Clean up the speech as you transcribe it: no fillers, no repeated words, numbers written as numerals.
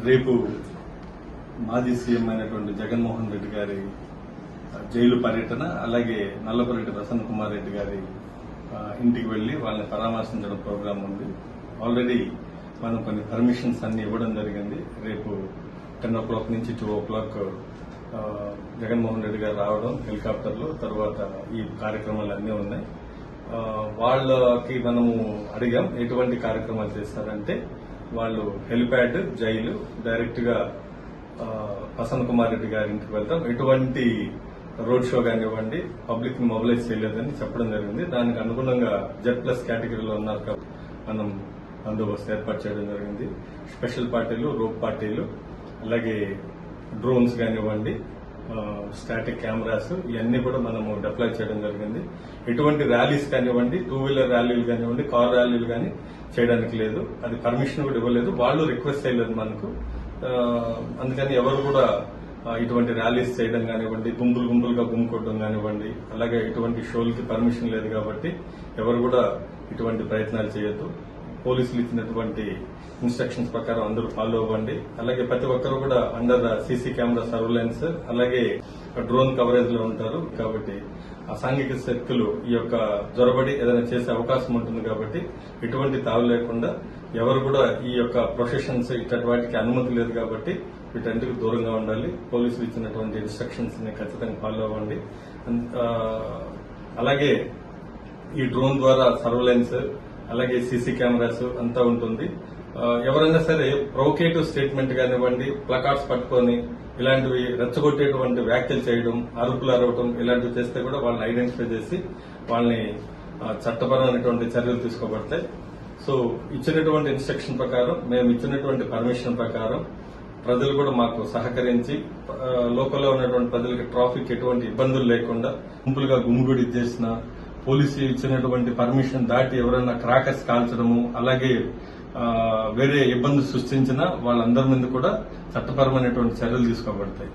రేపు మాజీ సీఎం అయినటువంటి జగన్మోహన్ రెడ్డి గారి జైలు పర్యటన, అలాగే నల్లపురెడ్డి ప్రసన్న కుమార్ రెడ్డి గారి ఇంటికి వెళ్లి వాళ్ళని పరామర్శించడం ప్రోగ్రాం ఉంది. ఆల్రెడీ మనం కొన్ని పర్మిషన్స్ అన్ని ఇవ్వడం జరిగింది. రేపు 10 నుంచి 2 జగన్మోహన్ రెడ్డి గారు రావడం హెలికాప్టర్లో, తర్వాత ఈ కార్యక్రమాలు అన్నీ ఉన్నాయి. వాళ్ళకి మనము అడిగాం ఎటువంటి కార్యక్రమాలు చేస్తారంటే, వాళ్ళు హెలిప్యాడ్, జైలు, డైరెక్ట్ గా ప్రసన్న కుమార్ రెడ్డి గారి ఇంటికి వెళ్తాం. ఎటువంటి రోడ్ షో కానివ్వండి, పబ్లిక్ ని మొబిలైజ్ చేయలేదని చెప్పడం జరిగింది. దానికి అనుగుణంగా Z+ కేటగిరీలో ఉన్నారు కాబట్టి మనం బందోబస్తు ఏర్పాటు చేయడం జరిగింది. స్పెషల్ పార్టీలు, రోప్ పార్టీలు, అలాగే డ్రోన్స్ కానివ్వండి, స్టాటిక్ కెమెరాస్, ఇవన్నీ కూడా మనము డిప్లాయ్ చేయడం జరిగింది. ఎటువంటి ర్యాలీస్ కానివ్వండి, 2 వీలర్ ర్యాలీలు కానివ్వండి, కార్ ర్యాలీలు కానీ చేయడానికి లేదు. అది పర్మిషన్ కూడా ఇవ్వలేదు, వాళ్ళు రిక్వెస్ట్ చేయలేదు మనకు. అందుకని ఎవరు కూడా ఇటువంటి ర్యాలీస్ చేయడం కానివ్వండి, గుంపులుగా గుమ్ముకోవడం కానివ్వండి, అలాగే ఇటువంటి షోలకి పర్మిషన్ లేదు కాబట్టి ఎవరు కూడా ఇటువంటి ప్రయత్నాలు చేయొద్దు. పోలీసులు ఇచ్చినటువంటి ఇన్స్ట్రక్షన్స్ ప్రకారం అందరూ ఫాలో అవ్వండి. అలాగే ప్రతి ఒక్కరు కూడా అండర్ సీసీ కెమెరా సర్వేలెన్స్, అలాగే డ్రోన్ కవరేజ్ లో ఉంటారు కాబట్టి అసాంఘిక శక్తులు ఈ యొక్క జొరబడి ఏదైనా చేసే అవకాశం ఉంటుంది కాబట్టి ఎటువంటి తావు లేకుండా ఎవరు కూడా ఈ యొక్క ప్రొసెషన్స్ ఇట్లాంటి వాటికి అనుమతి లేదు కాబట్టి వీటన్నిటికి దూరంగా ఉండాలి. పోలీసులు ఇచ్చినటువంటి ఇన్స్ట్రక్షన్స్ ని ఖచ్చితంగా ఫాలో అవ్వండి. అలాగే ఈ డ్రోన్ ద్వారా సర్వేలెన్స్, అలాగే సీసీ కెమెరాస్ అంతా ఉంటుంది. ఎవరైనా సరే ప్రొవోకేటివ్ స్టేట్మెంట్ కానివ్వండి, ప్లకార్డ్స్ పట్టుకొని ఇలాంటివి రెచ్చగొట్టేటువంటి వ్యాఖ్యలు చేయడం, అరుపులు అరవటం, ఇలాంటివి చేస్తే కూడా వాళ్ళని ఐడెంటిఫై చేసి వాళ్ళని చట్టపరమైనటువంటి చర్యలు తీసుకోబడతాయి. సో ఇచ్చినటువంటి ఇన్స్ట్రక్షన్ ప్రకారం, మేము ఇచ్చినటువంటి పర్మిషన్ ప్రకారం ప్రజలు కూడా మాకు సహకరించి లోకల్లో ఉన్నటువంటి ప్రజలకి ట్రాఫిక్ ఎటువంటి ఇబ్బందులు లేకుండా గుంపులుగా గుమ్మిగూడి చేసిన, పోలీసులు ఇచ్చినటువంటి పర్మిషన్ దాటి ఎవరైనా క్రాకర్స్ కాల్చడము, అలాగే వేరే ఇబ్బందులు సృష్టించినా వాళ్ళందరి మీద కూడా చట్టపరమైనటువంటి చర్యలు తీసుకోబడతాయి.